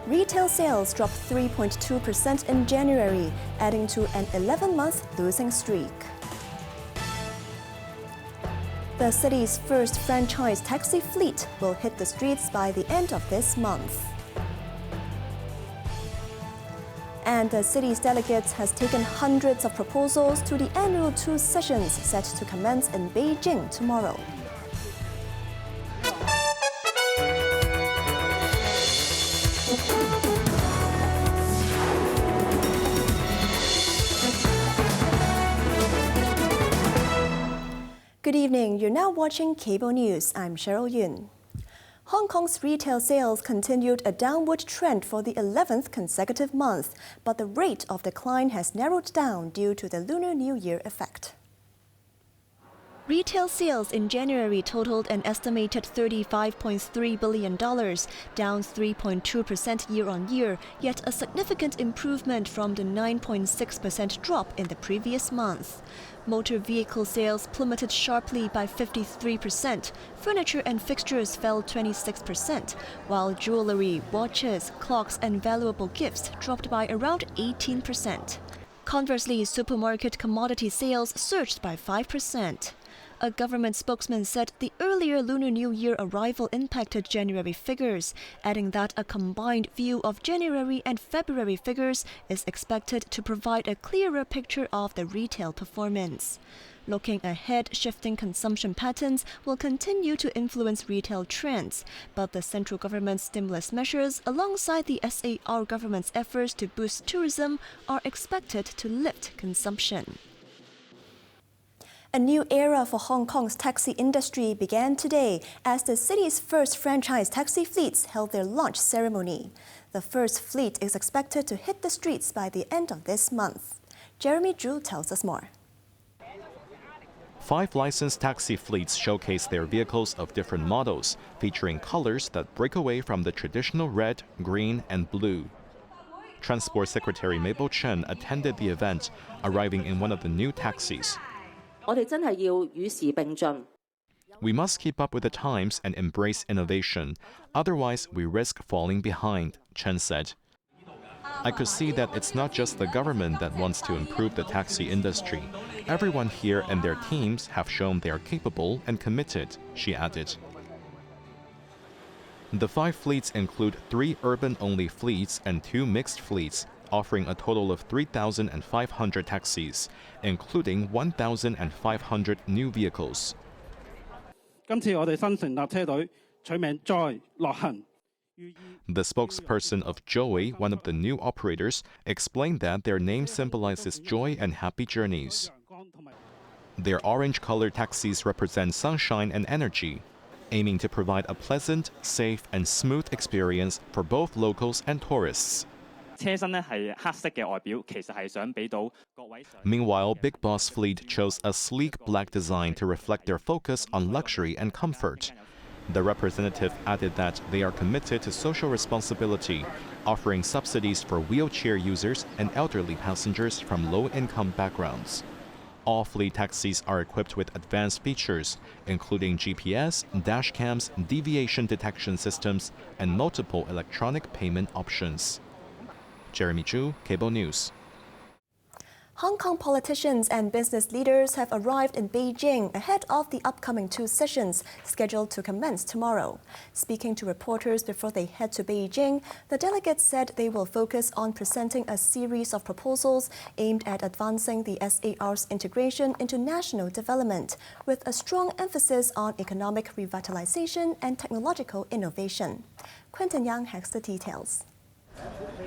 Retail sales dropped 3.2% in January, adding to an 11-month losing streak. The city's first franchise taxi fleet will hit the streets by the end of this month. And the city's delegates has taken hundreds of proposals to the annual 2 sessions set to commence in Beijing tomorrow. Good evening, you're now watching Cable News. I'm Cheryl Yun. Hong Kong's retail sales continued a downward trend for the 11th consecutive month, but the rate of decline has narrowed down due to the Lunar New Year effect. Retail sales in January totaled an estimated $35.3 billion, down 3.2% year-on-year, yet a significant improvement from the 9.6% drop in the previous month. Motor vehicle sales plummeted sharply by 53%, furniture and fixtures fell 26%, while jewelry, watches, clocks and valuable gifts dropped by around 18%. Conversely, supermarket commodity sales surged by 5%. A government spokesman said the earlier Lunar New Year arrival impacted January figures, adding that a combined view of January and February figures is expected to provide a clearer picture of the retail performance. Looking ahead, shifting consumption patterns will continue to influence retail trends, but the central government's stimulus measures, alongside the SAR government's efforts to boost tourism, are expected to lift consumption. A new era for Hong Kong's taxi industry began today as the city's first franchise taxi fleets held their launch ceremony. The first fleet is expected to hit the streets by the end of this month. Jeremy Zhu tells us more. 5 licensed taxi fleets showcase their vehicles of different models, featuring colors that break away from the traditional red, green, and blue. Transport Secretary Mabel Chen attended the event, arriving in one of the new taxis. We must keep up with the times and embrace innovation, otherwise we risk falling behind, Chen said. I could see that it's not just the government that wants to improve the taxi industry. Everyone here and their teams have shown they are capable and committed, she added. The 5 fleets include 3 urban-only fleets and 2 mixed fleets, offering a total of 3,500 taxis, including 1,500 new vehicles. The spokesperson of Joy, one of the new operators, explained that their name symbolizes joy and happy journeys. Their orange-colored taxis represent sunshine and energy, aiming to provide a pleasant, safe, and smooth experience for both locals and tourists. Meanwhile, Big Boss Fleet chose a sleek black design to reflect their focus on luxury and comfort. The representative added that they are committed to social responsibility, offering subsidies for wheelchair users and elderly passengers from low-income backgrounds. All fleet taxis are equipped with advanced features, including GPS, dash cams, deviation detection systems, and multiple electronic payment options. Jeremy Zhu, Cable News. Hong Kong politicians and business leaders have arrived in Beijing ahead of the upcoming 2 sessions scheduled to commence tomorrow. Speaking to reporters before they head to Beijing, the delegates said they will focus on presenting a series of proposals aimed at advancing the SAR's integration into national development, with a strong emphasis on economic revitalization and technological innovation. Quentin Yang has the details.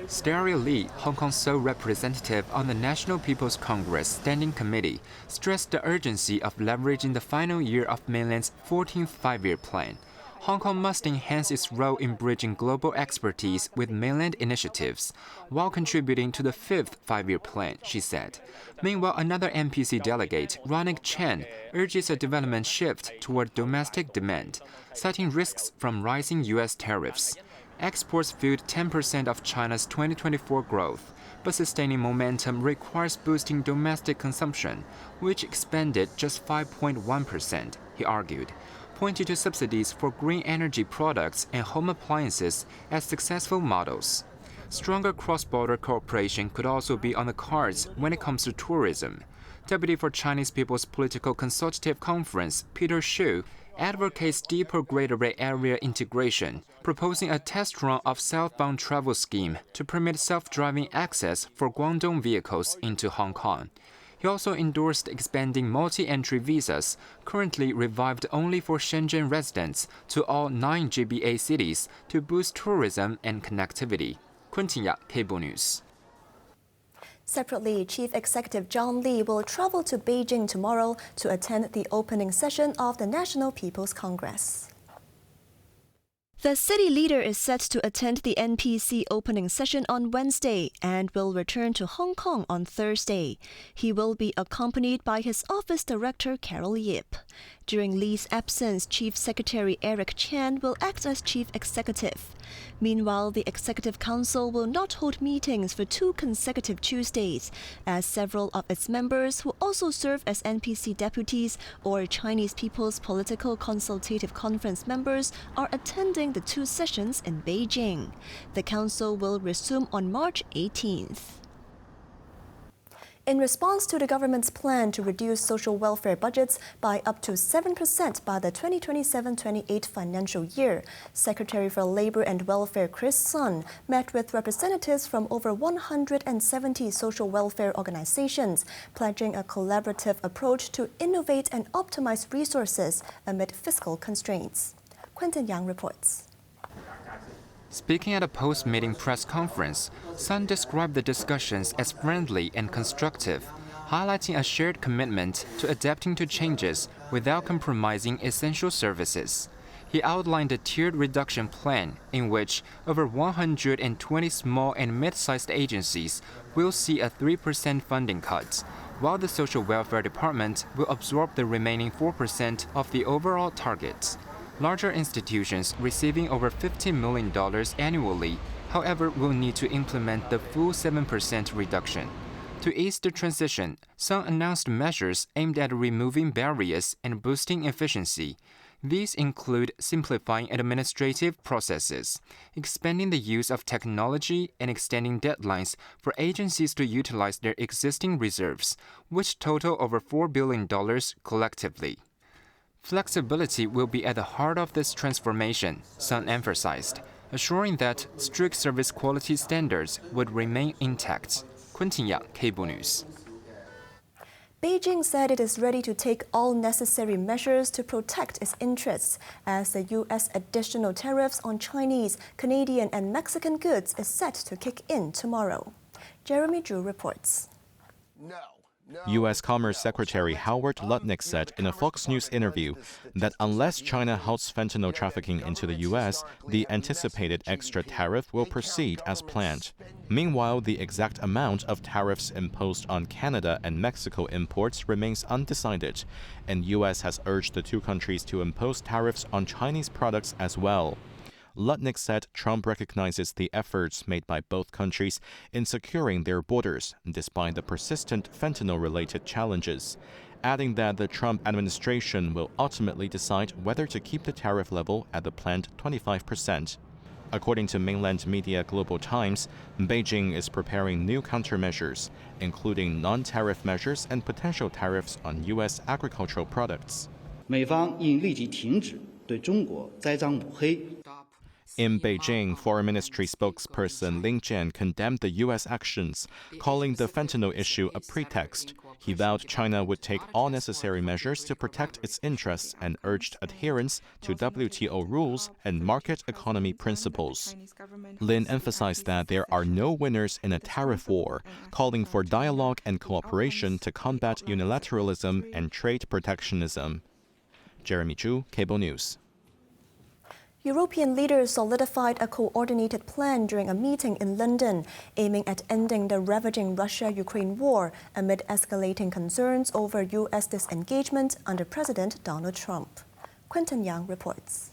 Stereo Lee, Hong Kong's sole representative on the National People's Congress Standing Committee, stressed the urgency of leveraging the final year of mainland's 14th five-year plan. Hong Kong must enhance its role in bridging global expertise with mainland initiatives, while contributing to the 5th five-year plan, she said. Meanwhile, another NPC delegate, Ronik Chen, urges a development shift toward domestic demand, citing risks from rising U.S. tariffs. Exports fueled 10% of China's 2024 growth, but sustaining momentum requires boosting domestic consumption, which expanded just 5.1%, he argued. pointed to subsidies for green energy products and home appliances as successful models. Stronger cross-border cooperation could also be on the cards when it comes to tourism. Deputy for Chinese People's Political Consultative Conference, Peter Xu, advocates deeper Greater Bay Area integration, proposing a test run of southbound travel scheme to permit self-driving access for Guangdong vehicles into Hong Kong. He also endorsed expanding multi-entry visas, currently revived only for Shenzhen residents, to all 9 GBA cities to boost tourism and connectivity. Quentin Cable News. Separately, Chief Executive John Lee will travel to Beijing tomorrow to attend the opening session of the National People's Congress. The city leader is set to attend the NPC opening session on Wednesday and will return to Hong Kong on Thursday. He will be accompanied by his office director, Carol Yip. During Lee's absence, Chief Secretary Eric Chan will act as chief executive. Meanwhile, the Executive Council will not hold meetings for 2 consecutive Tuesdays, as several of its members who also serve as NPC deputies or Chinese People's Political Consultative Conference members are attending the 2 sessions in Beijing. The council will resume on March 18th. In response to the government's plan to reduce social welfare budgets by up to 7% by the 2027-28 financial year, Secretary for Labor and Welfare Chris Sun met with representatives from over 170 social welfare organizations, pledging a collaborative approach to innovate and optimize resources amid fiscal constraints. Quentin Yang reports. Speaking at a post-meeting press conference, Sun described the discussions as friendly and constructive, highlighting a shared commitment to adapting to changes without compromising essential services. He outlined a tiered reduction plan in which over 120 small and mid-sized agencies will see a 3% funding cut, while the Social Welfare Department will absorb the remaining 4% of the overall target. Larger institutions receiving over $15 million annually, however, will need to implement the full 7% reduction. To ease the transition, Sun announced measures aimed at removing barriers and boosting efficiency. These include simplifying administrative processes, expanding the use of technology, and extending deadlines for agencies to utilize their existing reserves, which total over $4 billion collectively. Flexibility will be at the heart of this transformation, Sun emphasized, assuring that strict service quality standards would remain intact. Quentin Yang, Cable News. Beijing said it is ready to take all necessary measures to protect its interests as the U.S. additional tariffs on Chinese, Canadian, and Mexican goods is set to kick in tomorrow. Jeremy Zhu reports. U.S. Commerce Secretary Howard Lutnick said in a Fox News interview that unless China halts fentanyl trafficking into the U.S., the anticipated extra tariff will proceed as planned. Meanwhile, the exact amount of tariffs imposed on Canada and Mexico imports remains undecided, and U.S. has urged the 2 countries to impose tariffs on Chinese products as well. Lutnick said Trump recognizes the efforts made by both countries in securing their borders, despite the persistent fentanyl-related challenges, adding that the Trump administration will ultimately decide whether to keep the tariff level at the planned 25%. According to mainland media Global Times, Beijing is preparing new countermeasures, including non-tariff measures and potential tariffs on U.S. agricultural products. 美方应立即停止对中国栽赃抹黑。 In Beijing, Foreign Ministry spokesperson Ling Jian condemned the U.S. actions, calling the fentanyl issue a pretext. He vowed China would take all necessary measures to protect its interests and urged adherence to WTO rules and market economy principles. Lin emphasized that there are no winners in a tariff war, calling for dialogue and cooperation to combat unilateralism and trade protectionism. Jeremy Zhu, Cable News. European leaders solidified a coordinated plan during a meeting in London, aiming at ending the ravaging Russia-Ukraine war amid escalating concerns over U.S. disengagement under President Donald Trump. Quentin Yang reports.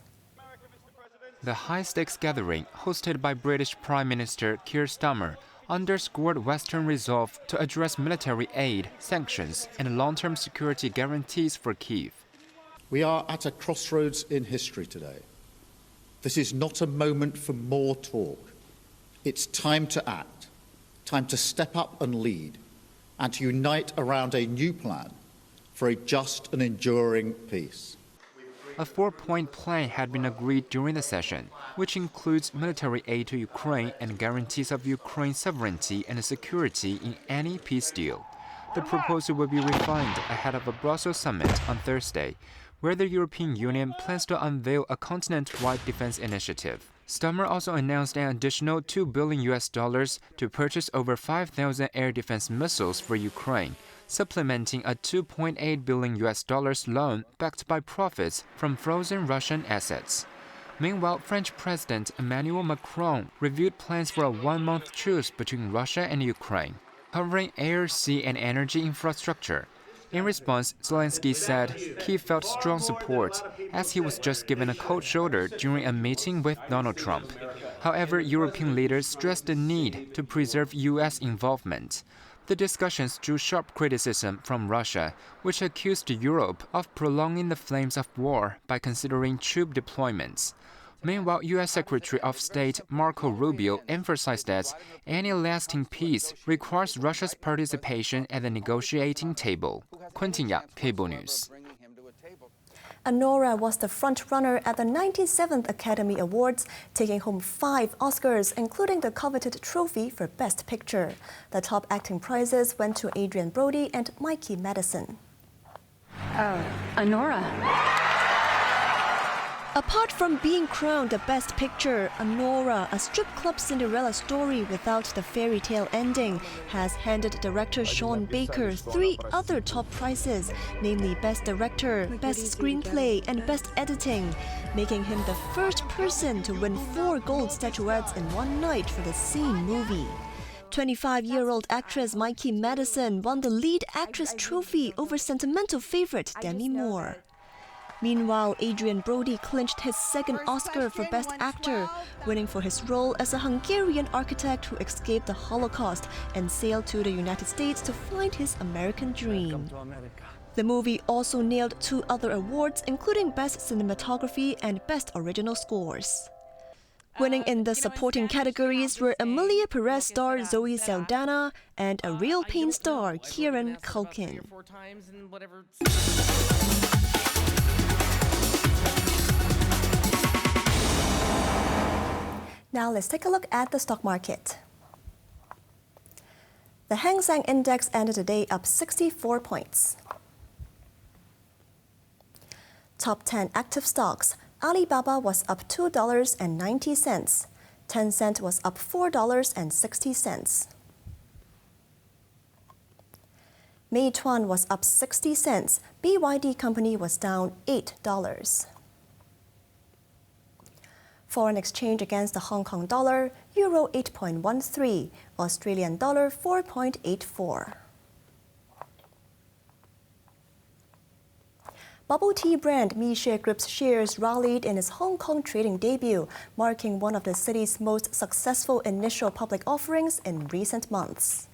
The high-stakes gathering, hosted by British Prime Minister Keir Starmer, underscored Western resolve to address military aid, sanctions, and long-term security guarantees for Kyiv. We are at a crossroads in history today. This is not a moment for more talk. It's time to act, time to step up and lead, and to unite around a new plan for a just and enduring peace. A 4-point plan had been agreed during the session, which includes military aid to Ukraine and guarantees of Ukraine's sovereignty and security in any peace deal. The proposal will be refined ahead of a Brussels summit on Thursday, where the European Union plans to unveil a continent-wide defense initiative. Stammer also announced an additional $2 billion to purchase over 5,000 air defense missiles for Ukraine, supplementing a $2.8 billion loan backed by profits from frozen Russian assets. Meanwhile, French President Emmanuel Macron reviewed plans for a one-month truce between Russia and Ukraine, covering air, sea, and energy infrastructure. In response, Zelensky said he felt strong support, as he was just given a cold shoulder during a meeting with Donald Trump. However, European leaders stressed the need to preserve U.S. involvement. The discussions drew sharp criticism from Russia, which accused Europe of prolonging the flames of war by considering troop deployments. Meanwhile, U.S. Secretary of State Marco Rubio emphasized that any lasting peace requires Russia's participation at the negotiating table. Quentin Ya, Cable News. Anora was the front-runner at the 97th Academy Awards, taking home 5 Oscars, including the coveted trophy for Best Picture. The top acting prizes went to Adrien Brody and Mikey Madison. Anora. Apart from being crowned the Best Picture, Anora, a strip club Cinderella story without the fairy tale ending, has handed director Sean Baker 3 other top prizes, namely Best Director, Best Screenplay, and Best Editing, making him the first person to win 4 gold statuettes in one night for the same movie. 25-year-old actress Mikey Madison won the lead actress trophy over sentimental favorite Demi Moore. Meanwhile, Adrien Brody clinched his 2nd Oscar for Best Actor, winning for his role as a Hungarian architect who escaped the Holocaust and sailed to the United States to find his American dream. The movie also nailed 2 other awards, including Best Cinematography and Best Original Scores. Winning in the supporting categories were Emilia Perez star Zoe Saldana and a Real Pain star Kieran Culkin. Now let's take a look at the stock market. The Hang Seng Index ended the day up 64 points. Top 10 active stocks. Alibaba was up $2.90. Tencent was up $4.60. Meituan was up 60 cents. BYD Company was down $8. Foreign exchange against the Hong Kong dollar, Euro 8.13, Australian dollar 4.84. Bubble tea brand Mi-Share Group's shares rallied in its Hong Kong trading debut, marking one of the city's most successful initial public offerings in recent months.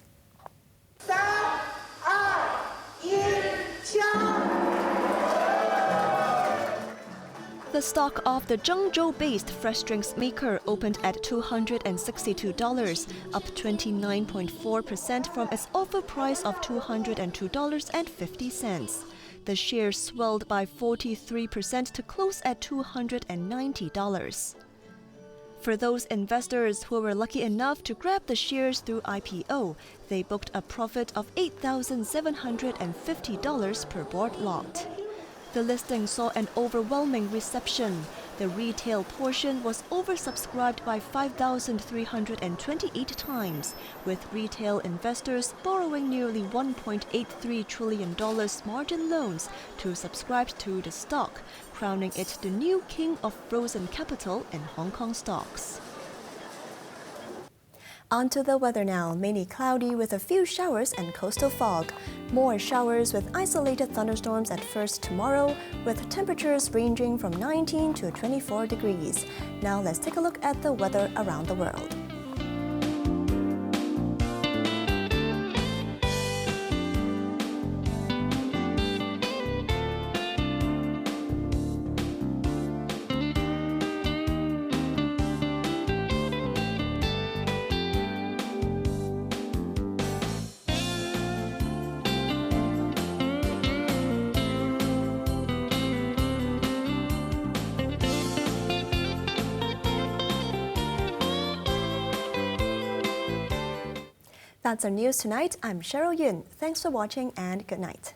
3、2、1，交！ The stock of the Zhengzhou-based fresh drinks maker opened at $262, up 29.4% from its offer price of $202.50. The shares swelled by 43% to close at $290. For those investors who were lucky enough to grab the shares through IPO, they booked a profit of $8,750 per board lot. The listing saw an overwhelming reception. The retail portion was oversubscribed by 5,328 times, with retail investors borrowing nearly $1.83 trillion margin loans to subscribe to the stock, crowning it the new king of frozen capital in Hong Kong stocks. On to the weather now. Mainly cloudy with a few showers and coastal fog. More showers with isolated thunderstorms at first tomorrow, with temperatures ranging from 19 to 24 degrees. Now let's take a look at the weather around the world. That's our news tonight. I'm Cheryl Yun. Thanks for watching and good night.